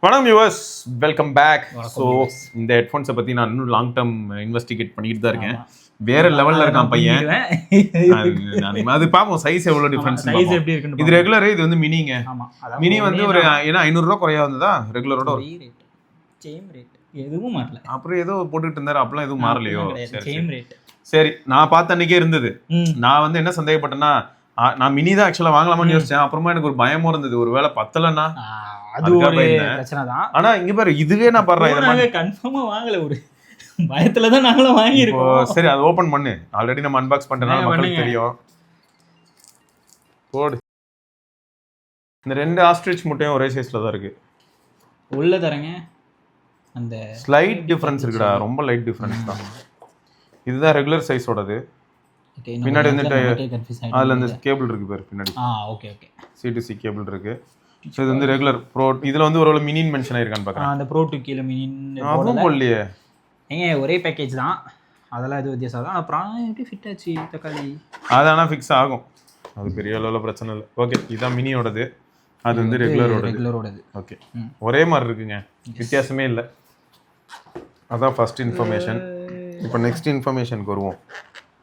வணக்கம் viewers, welcome back. So இந்த ஹெட்ஃபோன்ஸை பற்றி நான் இன்னும் லாங் டேர்ம் இன்வெஸ்டிகேட் பண்ணிட்டு தான் இருக்கேன். வேற லெவலில் இருக்கான் பையன். அது பார்ப்போம் சைஸ் எவ்வளோ டிஃப்ரென்ஸ். இது ரெகுலர், இது வந்து மினிங்க. மினி வந்து ஒரு ஏன்னா 500 ரூபா குறையா வந்ததா ரெகுலரோட எதுவும் மாறல. அப்புறம் ஏதோ போட்டுட்டு இருந்தாரு, அப்பெல்லாம் எதுவும் மாறலையோ? சரி, நான் பார்த்த அன்னைக்கே இருந்தது. நான் வந்து என்ன சந்தேகப்பட்டேன்னா, நான் மினி தான் ஆக்சுவலா வாங்கலாமான்னு யோசிச்சேன். அப்புறமா எனக்கு ஒரு பயமும் இருந்தது, ஒரு வேளை பத்தலன்னா அது ஒரு பிரச்சனை தான். ஆனா இங்க பாரு, இதுவே நான் பாடுறேன் கன்ஃபார்மா வாங்கல, ஒரு பயத்துல தான் நாங்களும் வாங்கியிருக்கோம். சரி, அதை ஓபன் பண்ணு. ஆல்ரெடி நம்ம அன்பாக்ஸ் பண்றதுனால மக்களுக்கு தெரியும். போடு. இந்த 2 ஆஸ்ட்ரிச் முட்டையும் ஒரே சைஸ்ல தான் இருக்கு. உள்ள தரங்க, அந்த ஸ்லைட் டிஃபரன்ஸ் இருக்குடா, ரொம்ப லைட் டிஃபரன்ஸ் தான். இதுதான் ரெகுலர் சைஸோடது. பின்னாடி வந்துட்டு அதுல இந்த கேபிள் இருக்கு பாரு பின்னாடி. ஓகே ஓகே, C2C கேபிள் இருக்கு. ஸோ இது வந்து ரெகுலர் ப்ரோ. இதுல வந்து ஒரு மினின் மென்ஷன் ஆயிருக்கான்னு பார்க்குறேன். அந்த ப்ரோ 2 கீழே மினின் அதுவும் போடலையே. ஏங்க ஒரே பேக்கேஜ் தான், அதெல்லாம் இது வித்தியாசம் தான். அப்புறம் எப்படி ஃபிட் ஆச்சு தக்காளி? அது ஆனால் ஃபிக்ஸ் ஆகும், அது பெரிய அளவில் பிரச்சனை இல்லை. ஓகே, இதுதான் மினியோடது, அது வந்து ரெகுலரோடது. ஓகே, ஒரே மாதிரி இருக்குங்க, வித்தியாசமே இல்லை. அதான் ஃபர்ஸ்ட் இன்ஃபர்மேஷன். இப்போ நெக்ஸ்ட் இன்ஃபர்மேஷனுக்கு வருவோம்.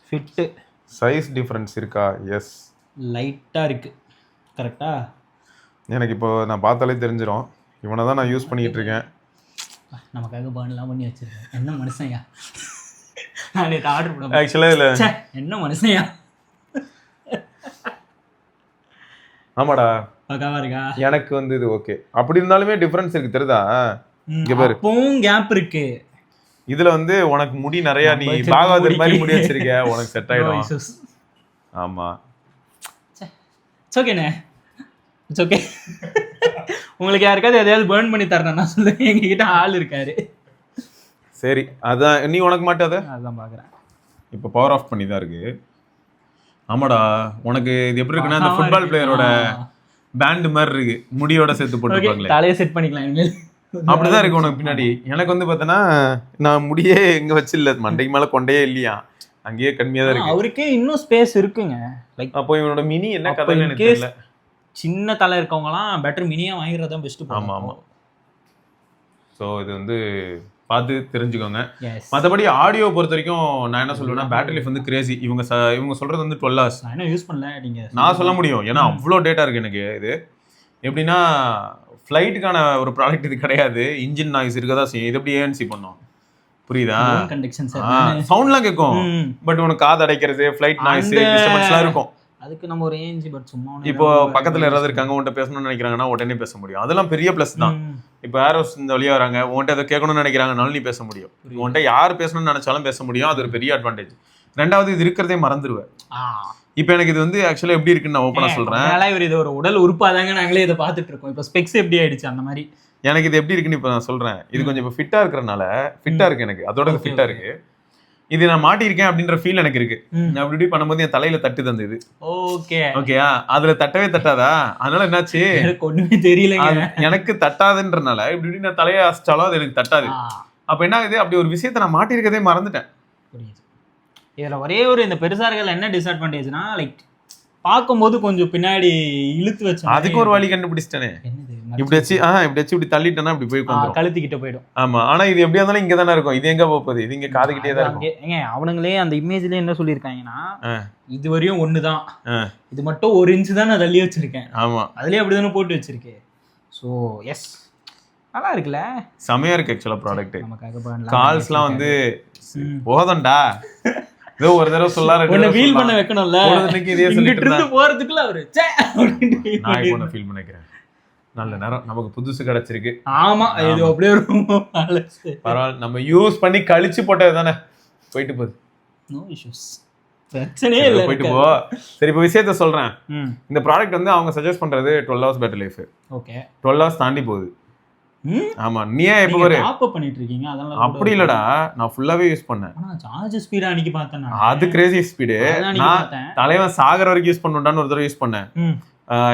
ஃபிட்டு சைஸ் டிஃப்ரென்ஸ் இருக்கா? எஸ், லைட்டாக இருக்குது. கரெக்டா? எனக்கு இப்போ நான் பார்த்தாலே தெரிஞ்சிடும். இவனை தான் நான் யூஸ் பண்ணிக்கிட்டு இருக்கேன். நமக்காக பர்ன்லாம் பண்ணி வச்சிருக்கேன். என்ன மனுஷன்யா, நான் நேற்று ஆர்டர் பண்ண ஆக்சுவலாக இல்லை, என்ன மனுஷன்யா. ஆமாடா, பக்காவா இருக்கா? எனக்கு வந்து இது ஓகே. அப்படி இருந்தாலுமே டிஃப்ரென்ஸ் இருக்கு, தெரியுதா? இங்க பாரு, இப்பவும் கேப் இருக்கு. இதுல வந்து உனக்கு முடி நிறைய, நீ பாகாதர் மாதிரி முடி வச்சிருக்க, உனக்கு செட் ஆயிடும். ஆமா, இட்ஸ் ஓகேண்ணே, இட்ஸ் ஓகே. உங்களுக்கு யாருக்காவது எதையாவது பர்ன் பண்ணி தரணும்னா சொல்லுங்க, எங்ககிட்ட ஆள் இருக்காரு. சரி, அதான் நீ உனக்கு மாட்டாத, அதான் பாக்குறேன். இப்போ பவர் ஆஃப் பண்ணி தான் இருக்கு. ஆமாடா, உனக்கு இது எப்படி இருக்குன்னா, அந்த ஃபுட்பால் பிளேயரோட பேண்ட் மாதிரி இருக்கு, முடியோட சேர்த்து போட்டுருப்பாங்களே, தலையை செட் பண்ணிக்கலாம் இனிமேல். அப்படிதான் இருக்கு உனக்கு பின்னாடி. எனக்கு வந்து பார்த்தனா, நான் முடியே எங்க வச்சில்ல, மண்டைக்கு மேல கொண்டையே இல்லையா, அங்கேயே கம்மியா தான் இருக்கு. அவருக்கே இன்னும் ஸ்பேஸ் இருக்குங்க. லைக் அப்போ இவனோட மினி என்ன கதைன்னு எனக்கு தெரியல. சின்ன தலை இருக்கவங்கலாம் பெட்டர் மினியா வாங்குறது தான் பெஸ்ட். ஆமா ஆமா. ஸோ இது வந்து பார்த்து தெரிஞ்சுக்கோங்க. மற்றபடி ஆடியோ பொறுத்த வரைக்கும் நான் என்ன சொல்லுவேன்னா, பேட்டரி லைஃப் வந்து கிரேசி. இவங்க சொல்றது வந்து 12 hours. நான் என்ன யூஸ் பண்ணல, நீங்க நான் சொல்ல முடியும், ஏன்னா அவ்வளோ டேட்டா இருக்கு எனக்கு. இது எப்படின்னா, ஃப்ளைட்டுக்கான ஒரு ப்ராடக்ட் இது கிடையாது. இன்ஜின் நாய்ஸ் இருக்கதா செய்யும். இது எப்படி ஏஎன்சி பண்ணும், புரியுதா? சவுண்ட்லாம் கேட்கும், பட் உனக்கு காது அடைக்கிறது, ஃப்ளைட் நாய்ஸ், டிஸ்டர்பன்ஸ்லாம் இருக்கும். அதுக்கு நம்ம ஒரு ஏஎன்சி பட் சும்மா இப்போ பக்கத்துல யாராவது இருக்காங்க, உன்கிட்ட பேசணும்னு நினைக்கிறாங்கன்னா உடனே பேச முடியும். அதெல்லாம் பெரிய பிளஸ் தான். இப்போ ஏரோஸ் இந்த வழியா வராங்க, உன்கிட்ட அதை கேட்கணும்னு நினைக்கிறாங்கனாலும் நீ பேச முடியும். உன்கிட்ட யார் பேசணும்னு நினைச்சாலும் பேச முடியும். அது ஒரு பெரிய அட்வான்டேஜ். ரெண்டாவது, இது இருக்கிறதே மறந்துடுவேன். இப்போ எனக்கு இது வந்து ஆக்சுவலா எப்படி இருக்குன்னு நான் ஓப்பனா சொல்றேன். இது ஒரு உடல் உறுப்பாதாங்க, நாங்களே இதை பார்த்துட்டு இருக்கோம். இப்போ ஸ்பெக்ஸ் எப்படி ஆயிடுச்சு அந்த மாதிரி. எனக்கு இது எப்படி இருக்குன்னு இப்போ நான் சொல்றேன். இது கொஞ்சம் இப்போ ஃபிட்டா இருக்கிறனால ஃபிட்டா இருக்கு எனக்கு, அதோட ஃபிட்டா இருக்கு. இது நான் மாட்டியிருக்கேன் அப்படின்ற ஃபீல் எனக்கு இருக்கு. நான் அப்படி பண்ணும்போது என் தலையில தட்டு தந்தது. ஓகேயா, அதுல தட்டவே தட்டாதா, அதனால என்னாச்சு ஒண்ணுமே தெரியல. எனக்கு தட்டாதுன்றனால இப்படி நான் தலையை அசிச்சாலும் அது எனக்கு தட்டாது. அப்ப என்ன ஆகுது, அப்படி ஒரு விஷயத்த நான் மாட்டிருக்கதே மறந்துட்டேன். இதுல ஒரே ஒரு இந்த பெருசார்கள் என்ன டிஸ்அட்வான்டேஜ்னா, லைக் பார்க்கும்போது கொஞ்சம் பின்னாடி இழுத்து வச்சு, அதுக்கு ஒரு வழி கண்டுபிடிச்சிட்டேனே. இப்படி வச்சு இப்படி தள்ளிட்டேன்னா இப்படி போய் கழுத்துக்கிட்ட போயிடும். ஆமா, ஆனா இது எப்படியா இருந்தாலும் இங்க தானே இருக்கும். இது எங்க போகுது, இது இங்க காதுகிட்டே தான் இருக்கும். ஏங்க அவனுங்களே அந்த இமேஜ்ல என்ன சொல்லியிருக்காங்கன்னா, இது வரையும் ஒண்ணுதான், இது மட்டும் 1 inch தான் நான் தள்ளி வச்சிருக்கேன். ஆமா, அதுலயே அப்படிதானே போட்டு வச்சிருக்கேன். ஸோ எஸ், நல்லா இருக்குல்ல, செமையா இருக்கு ஆக்சுவலா ப்ராடக்ட். நமக்காக கால்ஸ்லாம் வந்து போதண்டா, ஏதோ ஒரு தடவை சொல்லாரு, ஃபீல் பண்ண வைக்கணும்ல. இங்கிட்டு இருந்து போறதுக்குள்ள அவரு நான் இப்போ ஃபீல் பண்ணிக்கிறேன். நல்ல நேரம் நமக்கு புதுசு கிடைச்சிருக்கு. ஆமா, இது அப்படியே பரவாயில்ல, நம்ம யூஸ் பண்ணி கழிச்சு போட்டது தானே, போயிட்டு போகுது. நோ இஷ்யூஸ், பிரச்சனையே இல்லை, போயிட்டு போ. சரி, இப்போ விஷயத்த சொல்றேன். இந்த ப்ராடக்ட் வந்து அவங்க சஜஸ்ட் பண்றது 12 hours battery life. Okay, 12 hours தாண்டி போகுது. ஆமா, நீ ஏன் எப்ப வர டாப் அப் பண்ணிட்டு இருக்கீங்க? அதனால அப்படி இல்லடா, நான் ஃபுல்லாவே யூஸ் பண்ணேன். ஆனா சார்ஜ் ஸ்பீட் அன்னைக்கு பார்த்தேன் நான், அது கிரேசி ஸ்பீடு. நான் தலைவன் சாகர வரைக்கும் யூஸ் பண்ணுடான்னு ஒரு தடவை யூஸ் பண்ணேன்.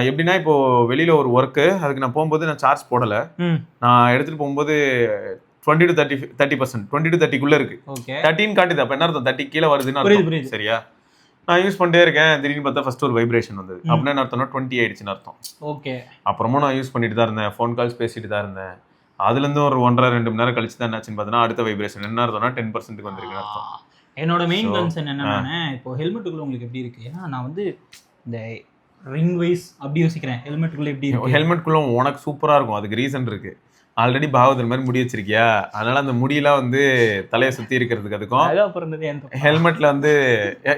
எப்படின்னா, இப்போ வெளியில ஒரு ஒர்க்கு, அதுக்கு நான் போகும்போது நான் சார்ஜ் போடல. நான் எடுத்துட்டு போகும்போது 20 to 30%, 20 to 30 இருக்கு. 13 காட்டுது. அப்ப என்ன அர்த்தம், 30 கீழே வருதுன்னு. சரியா, நான் யூஸ் பண்ணிட்டே இருக்கேன். திடீர்னு பார்த்தா ஃபர்ஸ்ட் ஒரு வைப்ரேஷன் வந்தது. அப்படின்னா என்ன அர்த்தம்னா 20 ஆயிடுச்சுன்னு அர்த்தம். ஓகே, அப்புறமும் நான் யூஸ் பண்ணிட்டு தான் இருந்தேன், ஃபோன் கால்ஸ் பேசிட்டு தான் இருந்தேன். அதுலேருந்து ஒரு 1.5-2 மணி நேரம் கழிச்சு தான் என்னாச்சுன்னு பார்த்தீங்கன்னா அடுத்த வைப்ரேஷன் என்ன அர்த்தம்னா 10%க்கு வந்திருக்கு அர்த்தம். என்னோட மெயின் கன்சர்ன் என்னன்னா இப்போ ஹெல்மெட்டுக்குள்ள உங்களுக்கு எப்படி இருக்கு, ஏன்னா நான் வந்து இந்த ரிங் வைஸ் அப்படி யோசிக்கிறேன். ஹெல்மெட்டுக்குள்ள எப்படி இருக்கு? ஹெல்மெட்டுக்குள்ள உனக்கு சூப்பராக இருக்கும், அதுக்கு ரீசன் இருக்கு. ஆல்ரெடி பாகவதர் மாதிரி முடி வச்சிருக்கியா, அதனால அந்த முடியெல்லாம் வந்து தலையை சுற்றி இருக்கிறதுக்கு அதுக்கும் ஹெல்மெட்ல வந்து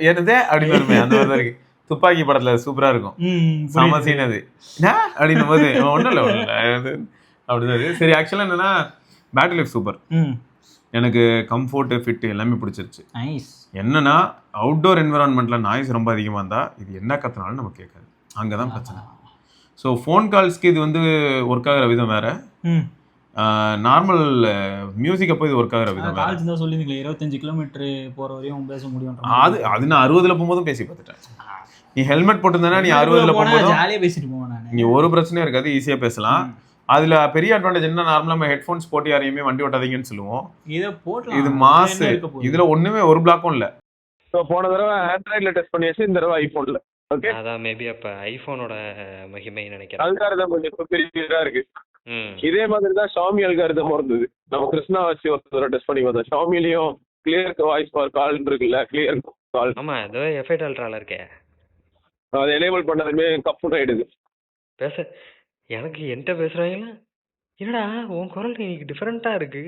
என்னதே அப்படின்னு வருமே அந்த மாதிரி தான் இருக்கு. துப்பாக்கி படத்துல சூப்பரா இருக்கும், செம சீன் அது அப்படின்னும் போது ஒன்றும் இல்லை அப்படிதான். சரி, ஆக்சுவலாக என்னன்னா பேட்டரி லைஃப் சூப்பர், எனக்கு கம்ஃபோர்ட் ஃபிட் எல்லாமே பிடிச்சிருச்சு. என்னன்னா அவுட்டோர் என்விரான்மெண்ட்ல நாய்ஸ் ரொம்ப அதிகமாக இருந்தா இது என்ன கத்துனாலும் நம்ம கேட்காது, அங்கதான் பிரச்சனை. ஸோ ஃபோன் கால்ஸ்க்கு இது வந்து ஒர்க் ஆகிற விதம் வேற, நார்மல் மியூசிக் அப்போ இது ஒர்க் ஆகிற விதம் வேற. கால்ஸ் தான் சொல்லிருந்தீங்களே 25 கிலோமீட்டர் போற வரையும் பேச முடியும். அது நான் 60ல போகும்போதும் பேசி பார்த்துட்டேன். நீ ஹெல்மெட் போட்டுருந்தா நீ 60ல போகும்போது ஜாலியா பேசிட்டு போவேன், நீ ஒரு பிரச்சனையும் இருக்காது, ஈஸியா பேசலாம். அதுல பெரிய அட்வான்டேஜ் என்ன, நார்மலா நம்ம ஹெட்ஃபோன்ஸ் போட்டு யாரையுமே வண்டி ஓட்டாதீங்கன்னு சொல்லுவோம், இதை போட்டலாம். இது மாஸ், இதுல ஒண்ணுமே ஒரு பிளாக்கும் இல்ல. ஸோ போன தடவை ஆண்ட்ராய்ட்ல டெஸ்ட் பண்ணியாச்சு, இந்த தடவை ஐபோன்ல. ஓகே, அதான் மேபி அப்ப ஐபோனோட மகிமை நினைக்கிறேன். அல்காரிதம் கொஞ்சம் பெரியதா இருக்கு. இதே மாதிரி தான் ஷாமி அல்காரிதம் இருந்தது, நம்ம கிருஷ்ணா வச்சு ஒரு தடவை டெஸ்ட் பண்ணி பார்த்தோம். ஷாமிலையும் கிளியர் வாய்ஸ் ஃபார் கால் இருக்குல்ல, கிளியர் கால். ஆமா, ஏதோ எஃபெக்ட் அல்ட்ரால இருக்கே, அதை எனேபிள் பண்ணதுமே கப்புன்னு ஆயிடுது பேச. எனக்கு என்கிட்ட பேசுறாங்களா, என்னடா உன் குரல் இன்னைக்கு டிஃபரெண்டா இருக்கு,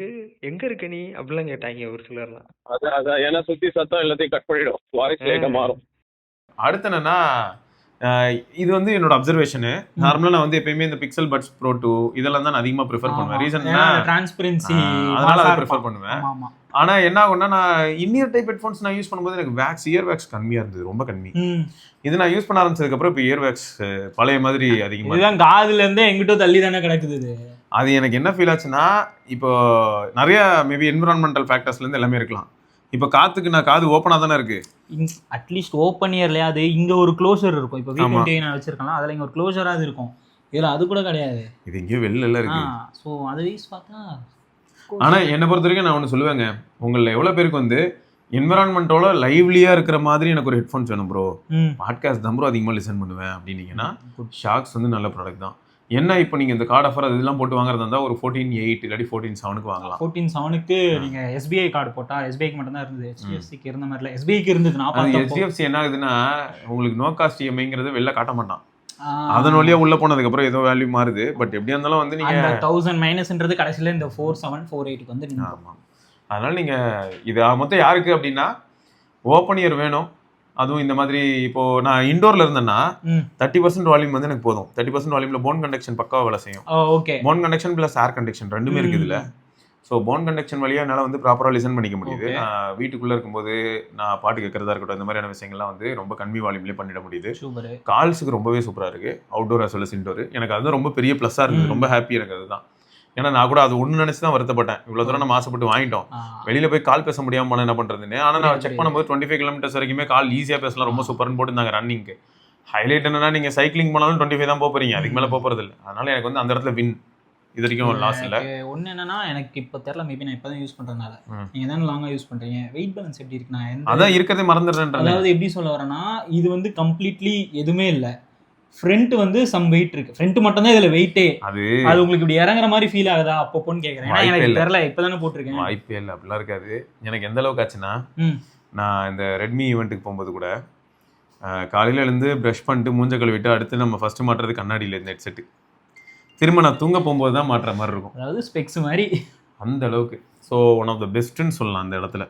எங்க இருக்க நீ அப்படிலாம் கேட்டாங்க ஒரு சிலர்லாம். அதான் ஏன்னா சுத்தி சத்தம் எல்லாத்தையும் கட் பண்ணிடும், வாய்ஸ் லேட்டா மாறும். அடுத்து என்னன்னா, இது வந்து என்னோட அப்சர்வேஷனு. நார்மலா நான் வந்து எப்பயுமே இந்த பிக்சல் பட்ஸ் ப்ரோ 2 இதெல்லாம் தான் நான் அதிகமா ப்ரிஃபர் பண்ணுவேன். ரீசன்னா டிரான்ஸ்பரன்சி, அதனால அதை ப்ரிஃபர் பண்ணுவேன். ஆனா என்ன ஆகும்னா, நான் இன்னியர் டைப் ஹெட்ஃபோன்ஸ் நான் யூஸ் பண்ணும்போது எனக்கு இயர் வேக்ஸ் கம்மியா இருந்தது, ரொம்ப கம்மி. இது நான் யூஸ் பண்ண ஆரம்பிச்சதுக்கு அப்புறம் இப்போ இயர் வேக்ஸ் பழைய மாதிரி அதிகமா, இதுதான் காதுல இருந்தே எங்கிட்ட தள்ளி தானே கிடக்குது. அது எனக்கு என்ன ஃபீல் ஆச்சுன்னா, இப்போ நிறைய மேபி என்விரான்மெண்டல் ஃபேக்டர்ஸ்ல இருந்து எல்லாமே இருக்கலாம். இப்போ காத்துக்கு நான் காது ஓப்பனா தானே இருக்கு, அட்லீஸ்ட் ஓப்பன் இயர்லயா அது இங்க ஒரு க்ளோசர் இருக்கும். இப்போ V20 நான் வச்சிருக்கலாம், அதுல இங்க ஒரு க்ளோசராது இருக்கும், இதுல அது கூட கிடையாது, இது இங்கே வெளில இருக்கு. ஸோ அது வைஸ் பார்த்தா, ஆனா என்னை பொறுத்த வரைக்கும் நான் ஒன்று சொல்லுவேங்க, உங்களில் எவ்வளோ பேருக்கு வந்து என்விரான்மெண்ட்டோட லைவ்லியா இருக்கிற மாதிரி எனக்கு ஒரு ஹெட்ஃபோன்ஸ் வேணும் ப்ரோ, பாட்காஸ்ட் தான் ப்ரோ அதிகமாக லிசன் பண்ணுவேன் அப்படின்னீங்கன்னா ஷாக்ஸ் வந்து நல்ல ப்ராடக்ட் தான். என்ன இப்போ நீங்கள் இந்த கார்டு ஆஃபர் அதெல்லாம் போட்டு வாங்குறதா இருந்தால் ஒரு 14.8 இல்லாட்டி 14.7க்கு வாங்கலாம். 14.7க்கு நீங்கள் SBI கார்டு போட்டால், SBIக்கு மட்டும் தான் இருந்தது, HDFCக்கு இருந்த மாதிரி இல்லை. SBIக்கு இருந்தது. நான் HDFC என்ன ஆகுதுன்னா, உங்களுக்கு நோ காஸ்ட் EMIங்கிறது வெளில காட்ட மாட்டான், அதன் வழியா உள்ள போனதுக்கப்புறம் ஏதோ வேல்யூ மாறுது. பட் எப்படியா இருந்தாலும் வந்து நீங்கள் 1000 மைனஸ்ன்றது கடைசியில் இந்த 4748 வந்து. ஆமாம், அதனால் நீங்கள் இது மொத்தம் யாருக்கு அப்படின்னா, ஓப்பன் இயர் வேணும். அதுவும் இந்த மாதிரி இப்போ நான் இண்டோர்ல இருந்தேன்னா 30% வால்யூம் வந்து எனக்கு போதும். 30% வால்யூம்ல போன் கண்டக்ஷன் பக்காவா வேலை செய்யும். போன் கண்டக்ஷன் பிளஸ் ஏர் கண்டக்ஷன் ரெண்டுமே இருக்குது இல்ல. ஸோ போன் கண்டக்ஷன் வழியா என்னால் வந்து ப்ராப்பராக லிசன் பண்ணிக்க முடியுது. நான் வீட்டுக்குள்ளே இருக்கும்போது நான் பாட்டு கேட்கறதா இருக்கட்டும், இந்த மாதிரியான விஷயங்கள்லாம் வந்து ரொம்ப கம்மி வால்யூம்லேயே பண்ணிட முடியுது. கால்ஸுக்கு ரொம்பவே சூப்பராக இருக்கு, outdoor as well as indoor. எனக்கு அதுதான் ரொம்ப பெரிய ப்ளஸ்ஸாக இருந்தது, ரொம்ப ஹாப்பி எனக்கு அதுதான். ஏன்னா நான் கூட அது ஒன்று நினச்சி தான் வருத்தப்பட்டேன், இவ்வளோ தூரம் நம்ம ஆசைப்பட்டு வாங்கிட்டோம், வெளியில் போய் கால் பேச முடியாமல் போனால் என்ன பண்ணுறதுன்னு. ஆனால் நான் செக் பண்ணும்போது 25 கிலோமீட்டர்ஸ் வரைக்குமே கால் ஈஸியாக பேசலாம், ரொம்ப சூப்பர்னு போட்டுருந்தாங்க ரன்னிங்க்கு. ஹைலைட் என்னன்னா, நீங்கள் சைக்கிளிங் போனாலும் 25 தான் போகிறீங்க, அதுக்கு மேலே போகிறது இல்லை. அதனால எனக்கு வந்து அந்த இடத்துல வின், இது வரைக்கும் லாஸ் இல்லை. ஒன்று என்னன்னா, எனக்கு இப்போ தெரியல, மேபி நான் இப்போ தான் யூஸ் பண்ணுறதுனால, நீங்கள் தானே லாங்காக யூஸ் பண்ணுறீங்க, வெயிட் பேலன்ஸ் எப்படி இருக்குண்ணா? அதான் இருக்கிறதே மறந்துடுறேன். அதாவது எப்படி சொல்ல வரேன்னா, இது வந்து கம்ப்ளீட்லி எதுவுமே இல்லை, ஃப்ரண்ட் வந்து சம் வெயிட் இருக்கு, ஃப்ரண்ட் மட்டும் தான் இதுல வெயிட்டே. அது உங்களுக்கு இப்படி இறங்குற மாதிரி ஃபீல் ஆகுதா அப்பப்போன்னு கேக்குறேன். எனக்கு தெரியல, இப்பதானே போட்டிருக்கேன். வாய்ப்பே இல்லை, அப்படிலாம் இருக்காது. எனக்கு எந்த அளவுக்கு ஆச்சுன்னா, நான் இந்த ரெட்மி ஈவெண்ட்டுக்கு போகும்போது கூட காலையில எழுந்து ப்ரஷ் பண்ணிட்டு மூஞ்ச கழுவிட்டு அடுத்து நம்ம ஃபர்ஸ்ட் மாட்டுறது கண்ணாடியில் இருந்த ஹெட்செட்டு. திரும்ப நான் தூங்க போகும்போது தான் மாட்டுற மாதிரி இருக்கும், அதாவது ஸ்பெக்ஸ் மாதிரி அந்த அளவுக்கு. ஸோ ஒன் ஆஃப் த பெஸ்ட்டுன்னு சொல்லலாம் அந்த இடத்துல.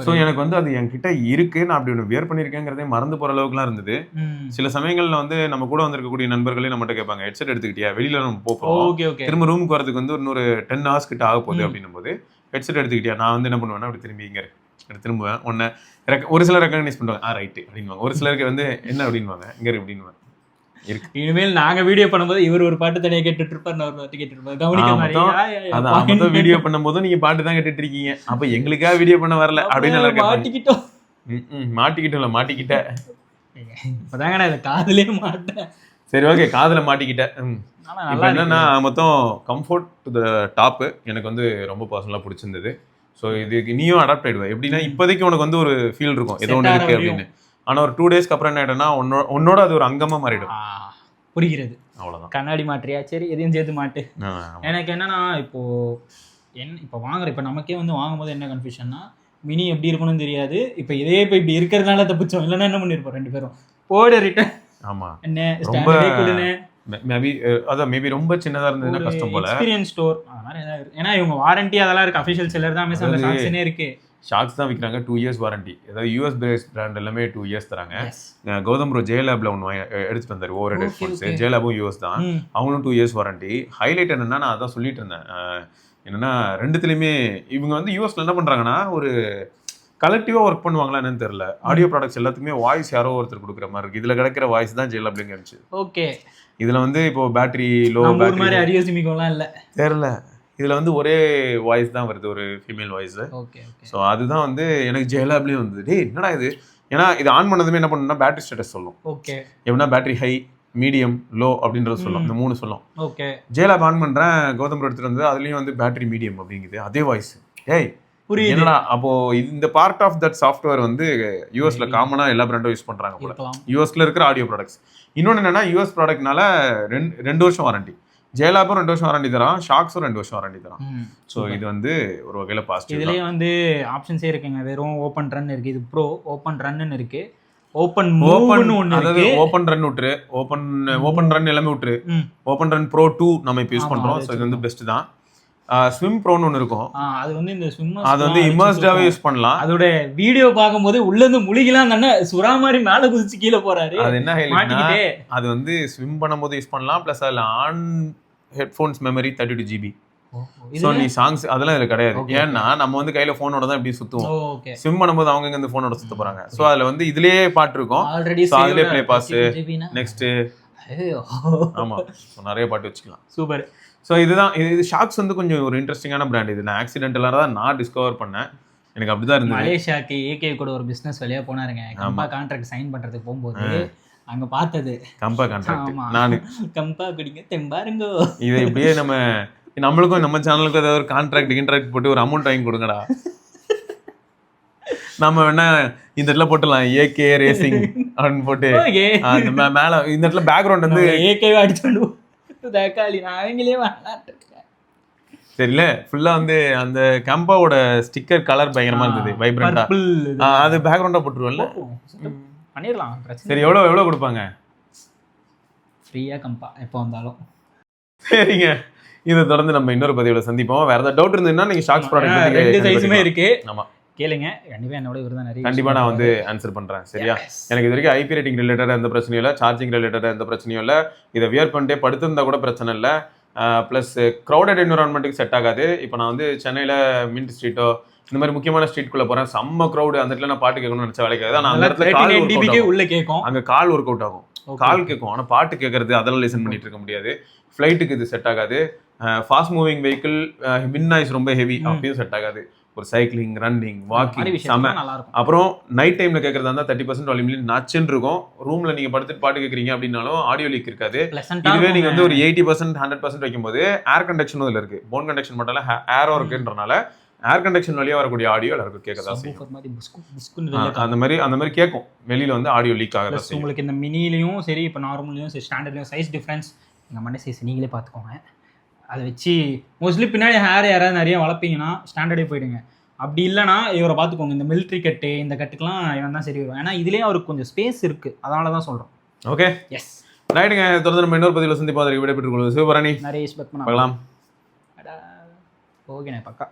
ஸோ எனக்கு வந்து அது என்கிட்ட இருக்கு, நான் அப்படி ஒன்று வியர் பண்ணியிருக்கேங்கிறதே மறந்து போகிற அளவுக்குலாம் இருந்தது. சில சமயங்களில் வந்து நம்ம கூட வந்திருக்கக்கூடிய நண்பர்களே நம்மகிட்ட கேட்பாங்க, ஹெட்செட் எடுத்துக்கிட்டியா, வெளியில நம்ம போகிறோம், திரும்ப ரூமுக்கு வரதுக்கு வந்து இன்னொரு 10 hours கிட்ட ஆக போகுது அப்படின்னும் போது ஹெட்செட் எடுத்துக்கிட்டியா, நான் வந்து என்ன பண்ணுவேன்னா அப்படி திரும்பி இங்கே திரும்புவேன். ஒன்று ஒரு சிலர் ரெக்கக்னைஸ் பண்ணுவாங்க, ரைட்டு அப்படின்வாங்க, ஒரு சிலருக்கு வந்து என்ன அப்படின்வாங்க, இங்கே அப்படின்வாங்க. இனிமேல் நாங்க வீடியோ பண்ணும்போது இவர் ஒரு பாட்டு தனியா கேட்டுட்டு இருப்பார், நான் ஒரு பாட்டு கேட்டுட்டு இருப்பேன், கவனிக்க மாதிரி. வீடியோ பண்ணும்போது நீங்க பாட்டு தான் கேட்டுட்டு இருக்கீங்க, அப்ப எங்களுக்காக வீடியோ பண்ண வரல அப்படின்னு மாட்டிக்கிட்டோம். மாட்டிக்கிட்ட இப்பதாங்க நான் இதை காதுலயே மாட்டேன். சரி, ஓகே, காதுல மாட்டிக்கிட்டேன். இப்போ என்னன்னா, மொத்தம் கம்ஃபோர்ட் டு த டாப் எனக்கு வந்து ரொம்ப பர்சனலா பிடிச்சிருந்தது. ஸோ இதுக்கு நீயும் அடாப்ட் ஆயிடுவ. எப்படின்னா, இப்போதைக்கு உனக்கு வந்து ஒரு ஃபீல் இருக்கும், ஏதோ ஒன்று இருக்கு அப்படின்னு. ஆனால் ஒரு 2 days அப்புறம் என்ன ஆகிடும்னா, உன்னோட அது ஒரு அங்கமாக மாறிடும். புரிகிறது. அவ்வளவுதான். கண்ணாடி மாற்றியா, சரி எதையும் சேர்த்து மாட்டு. எனக்கு என்னன்னா இப்போ வாங்குற இப்போ நமக்கே வந்து வாங்கும்போது என்ன கன்ஃபியூஷன்னா, மினி எப்படி இருக்கணும்னு தெரியாது. இப்போ இதே இப்போ இப்படி இருக்கிறதுனால தப்பிச்சோம், இல்லைன்னா என்ன பண்ணிருப்போம் 2 பேரும் போட ரிட்டர்ன். ஆமா, என்ன ரொம்ப கொடுன்னு மேபி ரொம்ப சின்னதா இருந்ததுன்னா கஷ்டம் போல. எக்ஸ்பீரியன்ஸ் ஸ்டோர் அதனால ஏதாவது, ஏன்னா இவங்க வாரண்டி அதெல்லாம் இருக்கு, அஃபிஷியல் செல்லர் தான், அமேசான்ல ஷாக்ஸ்னே இருக்கு. ஷாக்ஸ் தான் விற்கிறாங்க 2 இயர்ஸ் வாரண்டி. அதாவது யூஎஸ் பேஸ்ட் பிராண்ட் எல்லாமே 2 இயர்ஸ் தராங்க. கௌதம் ப்ரோ ஜேலாப்ல ஒன்று எடுத்துட்டு வந்தாரு ஓவர் ஹெட் ஹெட்ஃபோன்ஸ். ஜேலாபும் யூஎஸ் தான், அவங்களும் 2 இயர்ஸ் வாரண்டி. ஹைலைட் என்னன்னா, நான் அதான் சொல்லிட்டு இருந்தேன், என்னன்னா ரெண்டுத்துலையுமே இவங்க வந்து யூஎஸ்ல என்ன பண்றாங்கன்னா, ஒரு கலெக்டிவா ஒர்க் பண்ணுவாங்களா என்னன்னு தெரியல. ஆடியோ ப்ராடக்ட்ஸ் எல்லாத்துக்குமே வாய்ஸ் யாரோ ஒருத்தர் கொடுக்குற மாதிரி இருக்கு. இதுல கிடைக்கிற வாய்ஸ் தான் ஜேலாப்லங்க இருந்துச்சு. ஓகே, இதுல வந்து இப்போ பேட்டரி லோ, பேட்டரி மாதிரி அரியோசிமிகோலாம் இல்ல தெரியல. இதுல வந்து ஒரே வாய்ஸ் தான் வருது, ஒரு ஃபீமேல் வாய்ஸ். ஓகே, ஸோ அதுதான் வந்து எனக்கு ஜேலாப்லேயும் வந்து டேய் என்னடா இது, ஏன்னா இது ஆன் பண்ணதுமே என்ன பண்ணுன்னா பேட்டரி ஸ்டேட்டஸ் சொல்லும். ஓகே, எப்படின்னா பேட்டரி ஹை, மீடியம், லோ அப்படின்றது சொல்லும். இந்த 3 சொல்லும். ஓகே, ஜேலாப் ஆன் பண்றேன், கௌதம் எடுத்துட்டு வந்து அதுலயும் வந்து பேட்டரி மீடியம் அப்படிங்குது, அதே வாய்ஸ். ஏய் புரியுது என்னடா, அப்போ இந்த பார்ட் ஆஃப் தட் சாஃப்ட்வேர் வந்து யூஎஸ்ல காமனா எல்லா பிராண்டும் யூஸ் பண்றாங்க போல, யூஎஸ்ல இருக்கிற ஆடியோ ப்ராடக்ட்ஸ். இன்னொன்று என்னன்னா, யூஎஸ் ப்ராடக்ட்னால 2 வருஷம் வாரண்டி. ஜேலாப்பும் 2 வருஷம் வாரண்டி தரான், ஷாக்ஸும் 2 வருஷம் வாரண்டி தரான். ஸோ இது வந்து ஒரு வகையில் பாசிட்டிவ். இதுலேயே வந்து ஆப்ஷன்ஸே இருக்குங்க, வெறும் ஓப்பன் ரன் இருக்கு, இது ப்ரோ ஓப்பன் ரன்னு இருக்கு, ஓப்பன் அதாவது ஓப்பன் ரன் விட்டுரு, ஓப்பன் ரன் எல்லாமே விட்டுரு, ஓப்பன் ரன் ப்ரோ 2 நம்ம இப்போ யூஸ் பண்றோம். ஸோ இது வந்து பெஸ்ட் தான். ஸ்விம் ப்ரோன்னு ஒன்று இருக்கும், அது வந்து இந்த ஸ்விம் அது வந்து இமர்ஸ்டாவே யூஸ் பண்ணலாம். அதோட வீடியோ பார்க்கும்போது உள்ள இருந்து முழுகிலாம் தானே சுறா மாதிரி மேல குதிச்சு கீழே போறாரு. அது என்ன ஹைலைட்னா, அது வந்து ஸ்விம் பண்ணும்போது யூஸ் பண்ணலாம், பிளஸ் அதுல on headphones memory 32 GB. So நீ சாங்ஸ் அதெல்லாம் இதுல கிடையாது. ஏன்னா நம்ம வந்து கையில போனோட தான் இப்படி சுத்துவோம், ஸ்விம் பண்ணும்போது அவங்க இந்த போனோட சுத்த போறாங்க. ஸோ அதுல வந்து இதுலயே பாட்டு இருக்கும், அதுலயே பிளே பாஸ், நெக்ஸ்ட் ஆமா நிறைய பாட்டு வச்சுக்கலாம். சூப்பர். ஸோ இதுதான் இது ஷாக்ஸ் வந்து கொஞ்சம் ஒரு இன்ட்ரெஸ்டிங்கான பிராண்ட். இது நான் ஆக்சிடென்டலாக தான் நான் டிஸ்கவர் பண்ணேன், எனக்கு அப்படிதான் இருந்தது. மலேசியாக்கு ஏகே கூட ஒரு பிசினஸ் வழியா போனாருங்க, கம்பா கான்ட்ராக்ட் சைன் பண்றதுக்கு போகும்போது அங்க பார்த்தது கம்பா கான்ட்ராக்ட். நான் கம்பா குடிங்க தெம்பாருங்க. இதை இப்படியே நம்மளுக்கும் நம்ம சேனலுக்கும் ஏதாவது ஒரு கான்ட்ராக்ட் போட்டு ஒரு அமௌண்ட் வாங்கி கொடுங்கடா. நம்ம வேணா இந்த இடத்துல போட்டுலாம் ஏகே ரேசிங் அப்படின்னு போட்டு மேல இந்த இடத்துல பேக்ரவுண்ட் வந்து ஏகே அடிச்சு தக்காளி நான் அவங்களே வாங்கிட்டு தெரியல. ஃபுல்லா வந்து அந்த கம்பாவோட ஸ்டிக்கர் கலர் பயங்கரமா இருந்தது, வைப்ரண்டா. அது பேக்ரவுண்டா போட்டுருவல்ல, பண்ணிடலாம். சரி, எவ்வளவு கொடுப்பாங்க? ஃப்ரீயா கம்பா எப்போ வந்தாலும். சரிங்க, இதை தொடர்ந்து நம்ம இன்னொரு பதிவுல சந்திப்போம். வேற ஏதாவது டவுட் இருந்ததுன்னா நீங்க ஷாக்ஸ் ப்ராடக்ட் 2 சைஸுமே இருக்கு, ஆமா கேளுங்க. கண்டிப்பா என்னோட விருதம் நிறைய கண்டிப்பா நான் வந்து ஆன்சர் பண்றேன். சரியா, எனக்கு இது வரைக்கும் ஐபி ரேட்டிங் ரிலேட்டடா எந்த பிரச்சனையும் இல்லை, சார்ஜிங் ரிலேட்டடா எந்த பிரச்சனையும் இல்லை. இதை வியர் பண்ணிட்டே படுத்திருந்தா கூட பிரச்சனை இல்லை. ப்ளஸ் க்ரௌடட் என்விரான்மெண்ட்டுக்கு செட் ஆகாது. இப்போ நான் வந்து சென்னையில் மின்ட் ஸ்ட்ரீட்டோ இந்த மாதிரி முக்கியமான ஸ்ட்ரீட்குள்ளே போகிறேன், செம்ம க்ரௌடு, அந்த இடத்துல நான் பாட்டு கேட்கணும்னு நினச்ச வேலைக்காக நான் அந்த இடத்துல உள்ள கேட்கும், அங்கே கால் ஒர்க் அவுட் ஆகும், கால் கேட்கும். ஆனால் பாட்டு கேட்கறது அதெல்லாம் லிசன் பண்ணிட்டு இருக்க முடியாது. ஃப்ளைட்டுக்கு இது செட் ஆகாது. Fast moving vehicle win noise ரொம்ப ஹெவி, அப்பயும் செட் ஆகாது. ஒரு சைக்கிளிங், ரன்னிங், வாக்கிங் செம்ம. அப்புறம் நைட் டைம்ல கேட்கறதா இருந்தால் 30% வால்யூம்ல நச்சுன்னு இருக்கும். ரூம்ல நீங்க படுத்துட்டு பாட்டு கேட்குறீங்க அப்படின்னாலும் ஆடியோ லீக் இருக்காது. இதுவே நீங்க வந்து ஒரு 80% 100% வைக்கும்போது ஏர் கண்டக்ஷன் இதுல இருக்கு, போன் கண்டக்ஷன் மட்டும் இல்ல, ஏரோ இருக்குன்றனால ஏர் கண்டக்ஷன் வழியா வரக்கூடிய ஆடியோ எல்லாருக்கும் கேட்கதா செய்யும். அந்த மாதிரி கேட்கும், வெளியில வந்து ஆடியோ லீக் ஆகாத. உங்களுக்கு இந்த மினிலையும் சரி, இப்போ நார்மல்லையும் சரி, ஸ்டாண்டர்ட்லையும் சைஸ் டிஃபரன்ஸ் எங்கள் மண்டை சைஸ் நீங்களே பார்த்துக்கோங்க. அதை வச்சு மோஸ்ட்லி பின்னாடி ஹேர் யாராவது நிறைய வளர்ப்பீங்கன்னா ஸ்டாண்டர்டே போயிடுங்க. அப்படி இல்லைனா இவரை பார்த்துக்கோங்க, இந்த மிலிட்ரி கட்டு இந்த கட்டுக்கெல்லாம் இவன் தான் சரி வரும். ஏன்னா இதுலேயே அவருக்கு கொஞ்சம் ஸ்பேஸ் இருக்குது, அதனால தான் சொல்கிறோம். ஓகே, எஸ் ரைட்டுங்க. தொடர்ந்து நம்ம இன்னொரு பதிவில் சந்திப்போம். அதற்கு விடைபெற்றுக் கொள்வது சிவபரணி. நிறைய எக்ஸ்பெக்ட் பண்ணலாம். ஓகேண்ணே, பக்கா.